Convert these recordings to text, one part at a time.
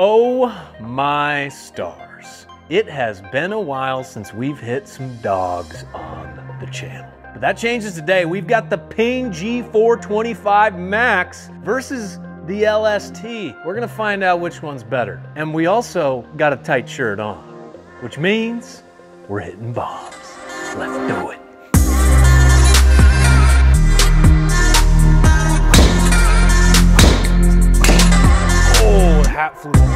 Oh my stars. It has been a while since we've hit some dogs on the channel. But that changes today. We've got the Ping G425 Max versus the LST. We're gonna find out which one's better. And we also got a tight shirt on, which means we're hitting bombs. Let's do it. Oh, the hat flew off.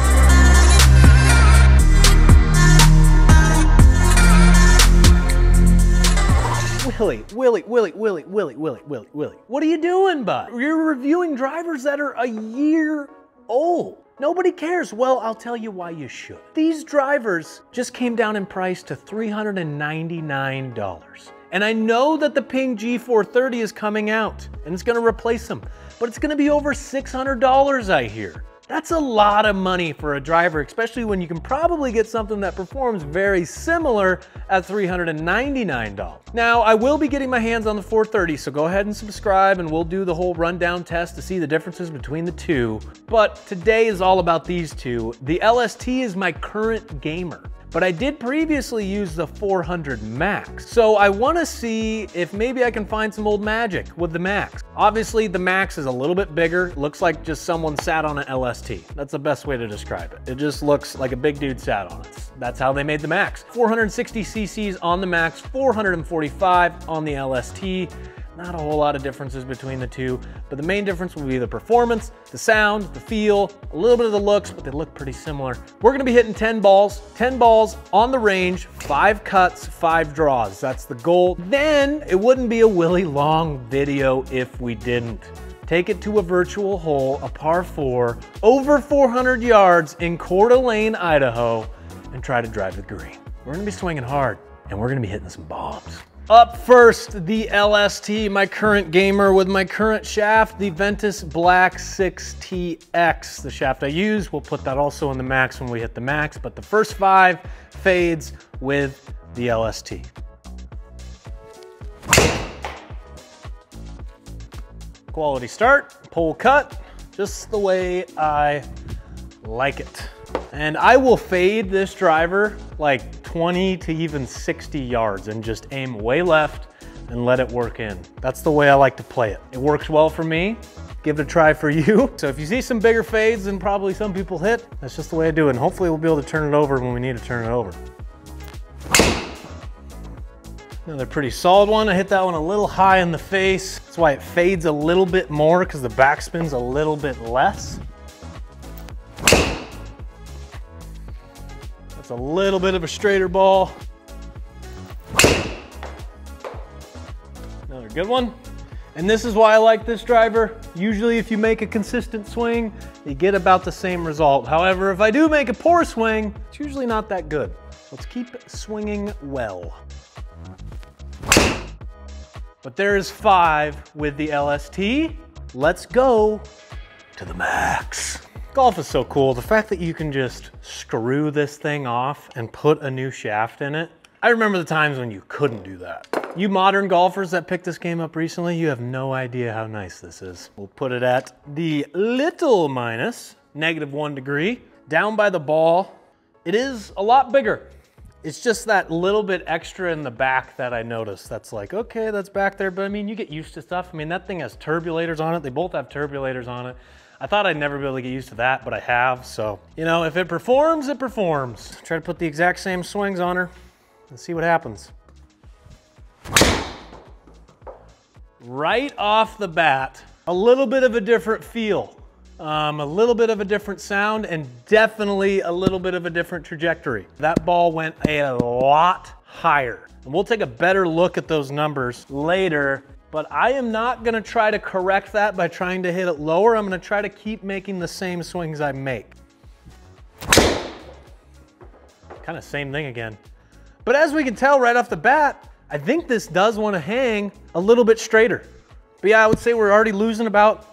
Willy. What are you doing, bud? You're reviewing drivers that are a year old. Nobody cares. Well, I'll tell you why you should. These drivers just came down in price to $399. And I know that the Ping G430 is coming out and it's gonna replace them, but it's gonna be over $600, I hear. That's a lot of money for a driver, especially when you can probably get something that performs very similar at $399. Now, I will be getting my hands on the 430, so go ahead and subscribe and we'll do the whole rundown test to see the differences between the two. But today is all about these two. The LST is my current gamer, but I did previously use the 400 Max. So I wanna see if maybe I can find some old magic with the Max. Obviously the Max is a little bit bigger. It looks like just someone sat on an LST. That's the best way to describe it. It just looks like a big dude sat on it. That's how they made the Max. 460 cc's on the Max, 445 on the LST. Not a whole lot of differences between the two, but the main difference will be the performance, the sound, the feel, a little bit of the looks, but they look pretty similar. We're gonna be hitting 10 balls on the range, 5 cuts, 5 draws. That's the goal. Then it wouldn't be a Willy long video if we didn't. Take it to a virtual hole, a par 4, over 400 yards in Coeur d'Alene, Idaho, and try to drive the green. We're gonna be swinging hard, and we're gonna be hitting some bombs. Up first, the LST, my current gamer with my current shaft, the Ventus Black 6TX, the shaft I use. We'll put that also in the Max when we hit the Max, but the first 5 fades with the LST. Quality start, pole cut, just the way I like it. And I will fade this driver like 20 to even 60 yards and just aim way left and let it work in. That's the way I like to play it. It works well for me. Give it a try for you. So if you see some bigger fades than probably some people hit, that's just the way I do it. And hopefully we'll be able to turn it over when we need to turn it over. Another pretty solid one. I hit that one a little high in the face. That's why it fades a little bit more, because the backspin's a little bit less. That's a little bit of a straighter ball. Another good one. And this is why I like this driver. Usually if you make a consistent swing, you get about the same result. However, if I do make a poor swing, it's usually not that good. Let's keep swinging well. But there's 5 with the LST. Let's go to the Max. Golf is so cool. The fact that you can just screw this thing off and put a new shaft in it. I remember the times when you couldn't do that. You modern golfers that picked this game up recently, you have no idea how nice this is. We'll put it at the little minus, -1 degree. Down by the ball, it is a lot bigger. It's just that little bit extra in the back that I noticed. That's like, okay, that's back there, but I mean, you get used to stuff. I mean, that thing has turbulators on it. They both have turbulators on it. I thought I'd never be able to get used to that, but I have. So, you know, if it performs, it performs. Try to put the exact same swings on her and see what happens. Right off the bat, a little bit of a different feel, a little bit of a different sound, and definitely a little bit of a different trajectory. That ball went a lot higher. And we'll take a better look at those numbers later. But I am not gonna try to correct that by trying to hit it lower. I'm gonna try to keep making the same swings I make. Kind of same thing again. But as we can tell right off the bat, I think this does wanna hang a little bit straighter. But yeah, I would say we're already losing about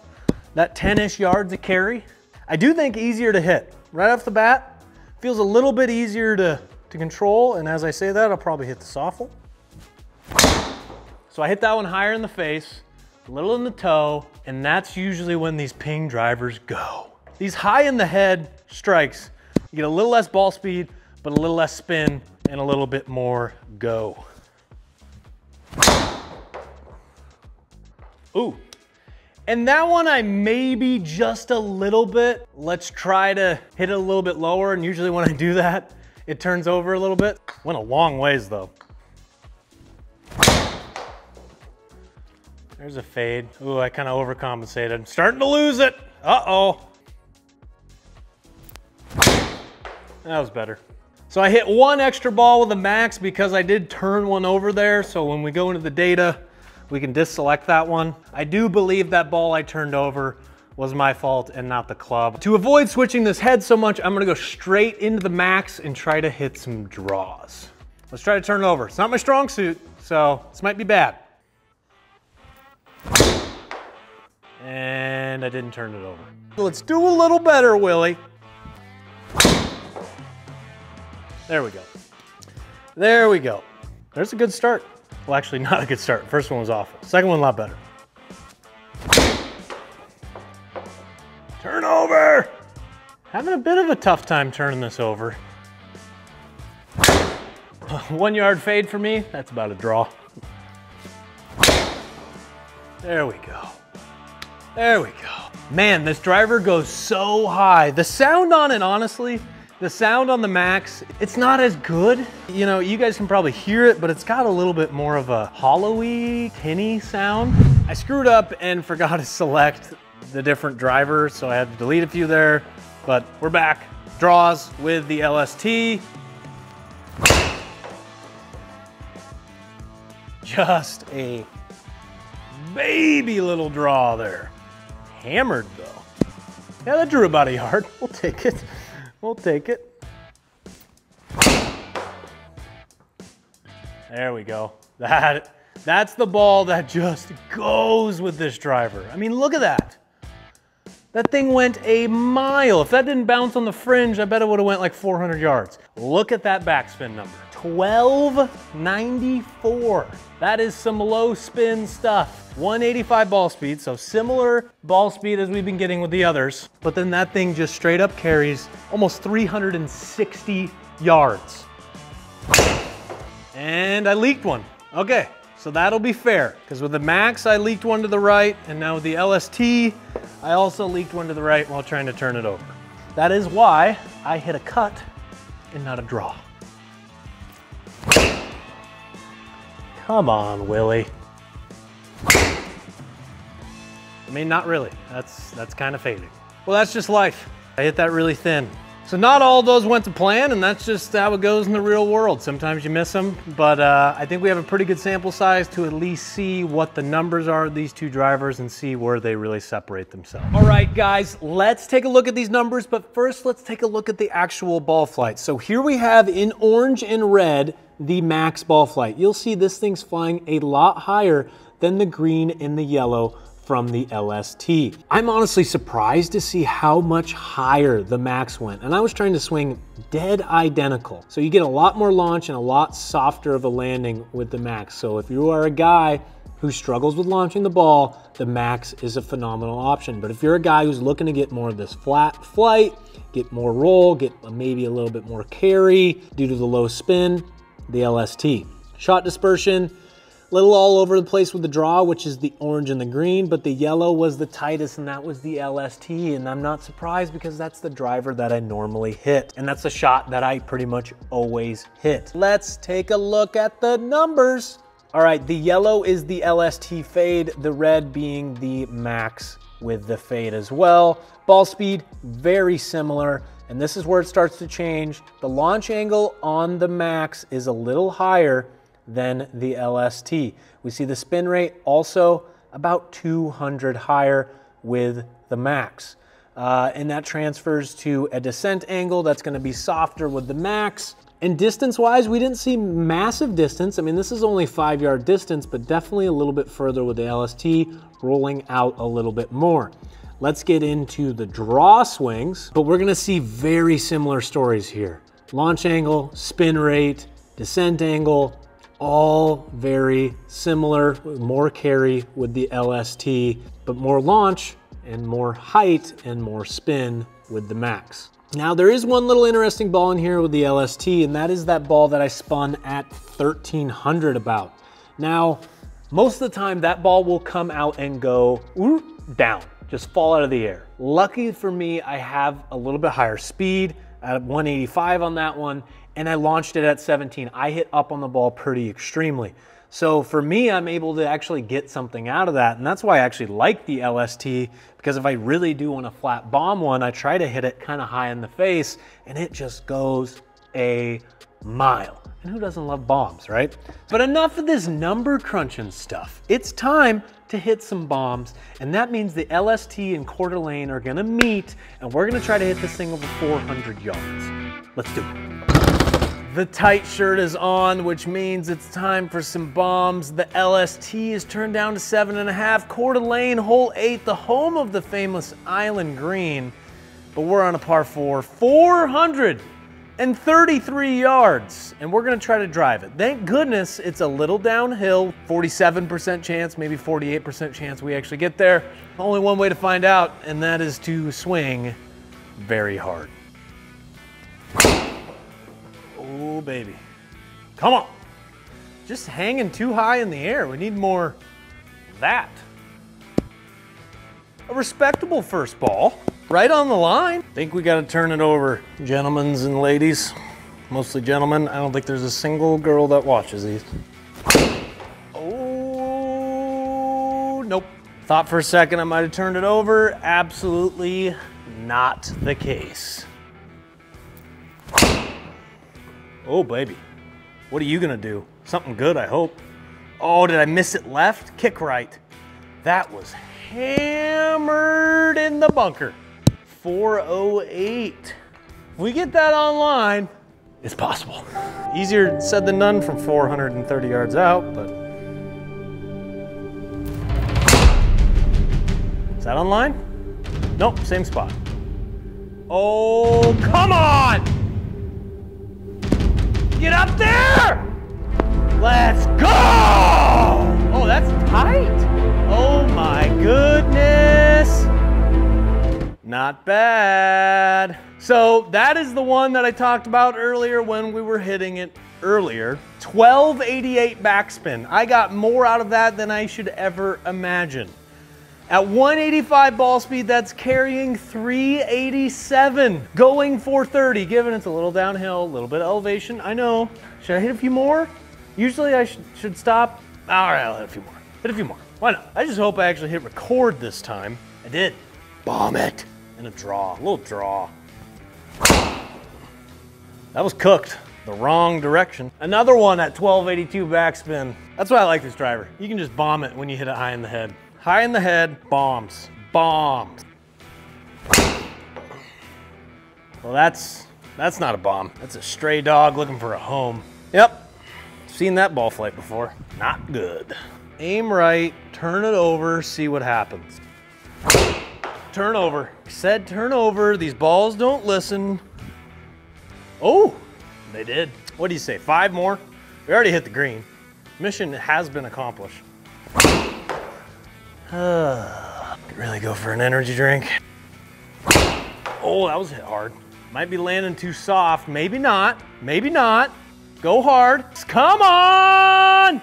that 10-ish yards of carry. I do think easier to hit. Right off the bat, feels a little bit easier to control. And as I say that, I'll probably hit the soffle. So I hit that one higher in the face, a little in the toe, and that's usually when these Ping drivers go. These high in the head strikes, you get a little less ball speed, but a little less spin and a little bit more go. Ooh. And that one I maybe just a little bit. Let's try to hit it a little bit lower. And usually when I do that, it turns over a little bit. Went a long ways though. There's a fade. Ooh, I kind of overcompensated. I'm starting to lose it. Uh-oh. That was better. So I hit one extra ball with a max because I did turn one over there. So when we go into the data, we can deselect that one. I do believe that ball I turned over was my fault and not the club. To avoid switching this head so much, I'm gonna go straight into the max and try to hit some draws. Let's try to turn it over. It's not my strong suit, so this might be bad. And I didn't turn it over. Let's do a little better, Willie. There we go. There we go. There's a good start. Well, actually not a good start. First one was awful. Second one a lot better. Turn over. Having a bit of a tough time turning this over. 1 yard fade for me. That's about a draw. There we go. There we go. Man, this driver goes so high. The sound on it, honestly, the sound on the max, it's not as good. You know, you guys can probably hear it, but it's got a little bit more of a hollowy, tinny sound. I screwed up and forgot to select the different drivers, so I had to delete a few there, but we're back. Draws with the LST. Just a baby little draw there. Hammered though. Yeah, that drew about a yard. We'll take it. We'll take it. There we go. That's the ball that just goes with this driver. I mean, look at that. That thing went a mile. If that didn't bounce on the fringe, I bet it would have went like 400 yards. Look at that backspin number. 1294. That is some low spin stuff. 185 ball speed, so similar ball speed as we've been getting with the others. But then that thing just straight up carries almost 360 yards. And I leaked one. Okay, so that'll be fair. Because with the max, I leaked one to the right. And now with the LST, I also leaked one to the right while trying to turn it over. That is why I hit a cut and not a draw. Come on, Willie. I mean, not really. That's kind of fading. Well, that's just life. I hit that really thin. So not all of those went to plan, and that's just how it goes in the real world. Sometimes you miss them, but I think we have a pretty good sample size to at least see what the numbers are of these two drivers and see where they really separate themselves. All right, guys, let's take a look at these numbers, but first let's take a look at the actual ball flight. So here we have in orange and red, the max ball flight. You'll see this thing's flying a lot higher than the green and the yellow from the LST. I'm honestly surprised to see how much higher the max went. And I was trying to swing dead identical. So you get a lot more launch and a lot softer of a landing with the max. So if you are a guy who struggles with launching the ball, the max is a phenomenal option. But if you're a guy who's looking to get more of this flat flight, get more roll, get maybe a little bit more carry due to the low spin, the LST. Shot dispersion, little all over the place with the draw, which is the orange and the green, but the yellow was the tightest, and that was the LST, and I'm not surprised because that's the driver that I normally hit, and that's a shot that I pretty much always hit. Let's take a look at the numbers. All right, the yellow is the LST Fade, the red being the max with the fade as well. Ball speed, very similar, and this is where it starts to change. The launch angle on the max is a little higher than the LST. We see the spin rate also about 200 higher with the max. And that transfers to a descent angle that's going to be softer with the max. And distance-wise, we didn't see massive distance. I mean, this is only 5 yard distance, but definitely a little bit further with the LST, rolling out a little bit more. Let's get into the draw swings, but we're going to see very similar stories here. Launch angle, spin rate, descent angle, all very similar, more carry with the LST, but more launch and more height and more spin with the max. Now there is one little interesting ball in here with the LST, and that is that ball that I spun at 1300 about. Now, most of the time that ball will come out and go down, just fall out of the air. Lucky for me, I have a little bit higher speed at 185 on that one, and I launched it at 17. I hit up on the ball pretty extremely. So for me, I'm able to actually get something out of that, and that's why I actually like the LST, because if I really do want to flat bomb one, I try to hit it kind of high in the face, and it just goes a mile. And who doesn't love bombs, right? But enough of this number crunching stuff. It's time to hit some bombs, and that means the LST and Coeur d'Alene are gonna meet, and we're gonna try to hit this thing over 400 yards. Let's do it. The tight shirt is on, which means it's time for some bombs. The LST is turned down to 7.5. Coeur d'Alene, hole 8, the home of the famous Island Green. But we're on a par 4, 433 yards, and we're gonna try to drive it. Thank goodness it's a little downhill, 47% chance, maybe 48% chance we actually get there. Only one way to find out, and that is to swing very hard. Oh, baby. Come on. Just hanging too high in the air. We need more of that. A respectable first ball. Right on the line. Think we gotta turn it over, gentlemen and ladies. Mostly gentlemen. I don't think there's a single girl that watches these. Oh, nope. Thought for a second I might have turned it over. Absolutely not the case. Oh, baby. What are you gonna do? Something good, I hope. Oh, did I miss it left? Kick right. That was hammered in the bunker. 408. If we get that online, it's possible. Easier said than done from 430 yards out, but. Is that online? Nope, same spot. Oh, come on! Get up there! Let's go! Oh, that's tight. Oh my goodness. Not bad. So that is the one that I talked about earlier when we were hitting it earlier. 1288 backspin. I got more out of that than I should ever imagine. At 185 ball speed, that's carrying 387, going 430, given it's a little downhill, a little bit of elevation. I know. Should I hit a few more? Usually I should stop. All right, I'll hit a few more. Hit a few more. Why not? I just hope I actually hit record this time. I did. Bomb it. And a draw, a little draw. That was cooked the wrong direction. Another one at 1282 backspin. That's why I like this driver. You can just bomb it when you hit it high in the head. High in the head, bombs, bombs. Well, that's not a bomb. That's a stray dog looking for a home. Yep, seen that ball flight before. Not good. Aim right, turn it over, see what happens. Turn over. Said turn over. These balls don't listen. Oh, they did. What do you say, 5 more? We already hit the green. Mission has been accomplished. Could really go for an energy drink. Oh, that was hit hard. Might be landing too soft. Maybe not. Maybe not. Go hard. Come on!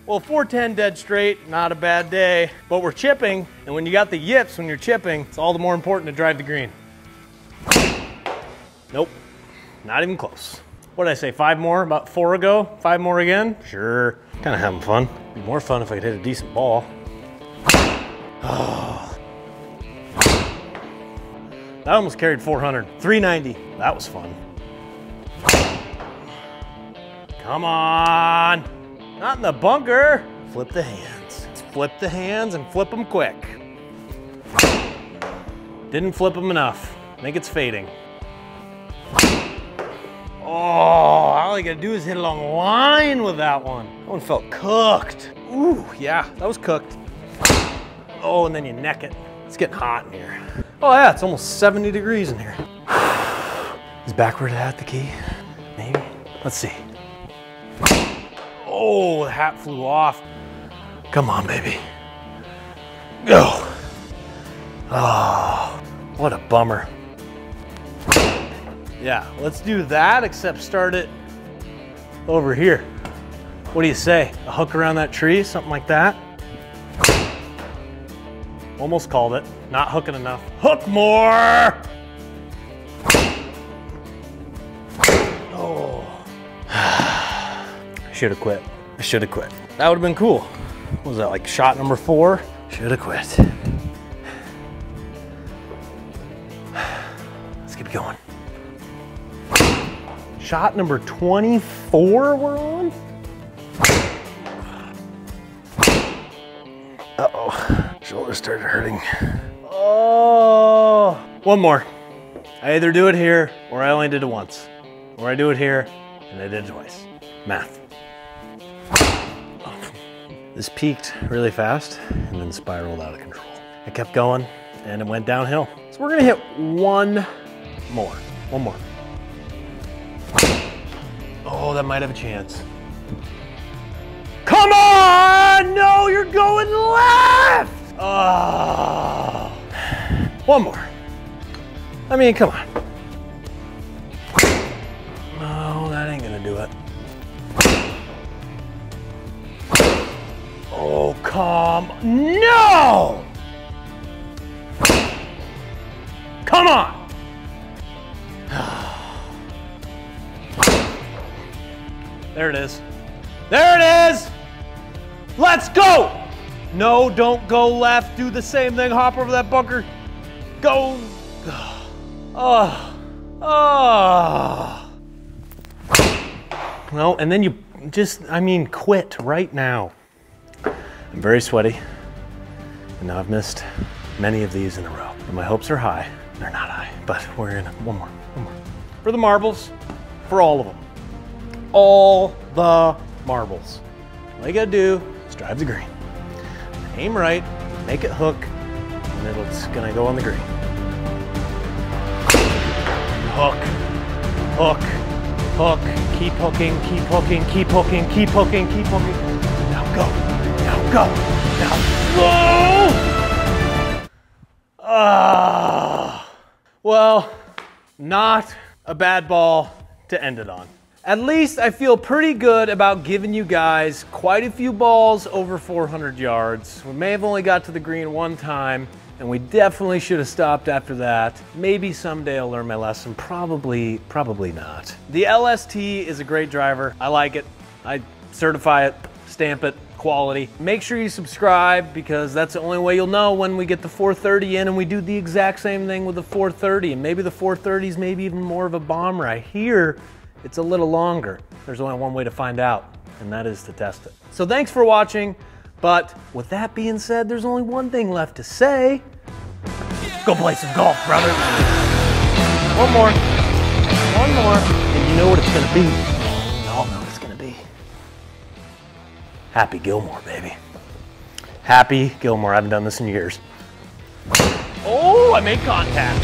Well, 410 dead straight, not a bad day. But we're chipping, and when you got the yips when you're chipping, it's all the more important to drive the green. Nope, not even close. What did I say, 5 more? About 4 ago? 5 more again? Sure, kind of having fun. It'd be more fun if I could hit a decent ball. Oh. That almost carried 400. 390. That was fun. Come on. Not in the bunker. Flip the hands. Let's flip the hands and flip them quick. Didn't flip them enough. I think it's fading. Oh, all I gotta do is hit along the line with that one. That one felt cooked. Ooh, yeah, that was cooked. Oh, and then you neck it. It's getting hot in here. Oh yeah, it's almost 70 degrees in here. Is backward hat the key? Maybe. Let's see. Oh, the hat flew off. Come on, baby. Go. Oh, what a bummer. Yeah, let's do that, except start it over here. What do you say? A hook around that tree, something like that? Almost called it. Not hooking enough. Hook more! Oh. I should have quit. I should have quit. That would have been cool. What was that, like shot number 4? Should have quit. Let's keep going. Shot number 24 we're on? Uh-oh, shoulder started hurting. Oh, one more. I either do it here or I only did it once. Or I do it here and I did it twice. Math. This peaked really fast and then spiraled out of control. I kept going and it went downhill. So we're gonna hit one more. One more. Oh, that might have a chance. Come on! No, you're going left! Oh. One more. I mean, come on. No, that ain't gonna do it. Oh, come, no! Come on! There it is. There it is! Let's go! No, don't go left. Do the same thing. Hop over that bunker. Go. Oh. Oh. Well, and then you just, I mean, quit right now. I'm very sweaty. And now I've missed many of these in a row. And my hopes are high. They're not high, but we're in one more. For the marbles, for all of them. All the marbles. All you gotta do is drive the green. Aim right, make it hook, and it's gonna go on the green. Hook, hook, hook, keep hooking, keep hooking, keep hooking, keep hooking, keep hooking. Now go, now go, now whoa! Well, not a bad ball to end it on. At least I feel pretty good about giving you guys quite a few balls over 400 yards. We may have only got to the green one time, and we definitely should have stopped after that. Maybe someday I'll learn my lesson. Probably not. The LST is a great driver. I like it. I certify it, stamp it, quality. Make sure you subscribe because that's the only way you'll know when we get the 430 in and we do the exact same thing with the 430. And maybe the 430 is maybe even more of a bomb right here. It's a little longer. There's only one way to find out, and that is to test it. So thanks for watching, but with that being said, there's only one thing left to say. Go play some golf, brother. One more, and you know what it's gonna be. You all know what it's gonna be. Happy Gilmore, baby. Happy Gilmore, I haven't done this in years. Oh, I made contact.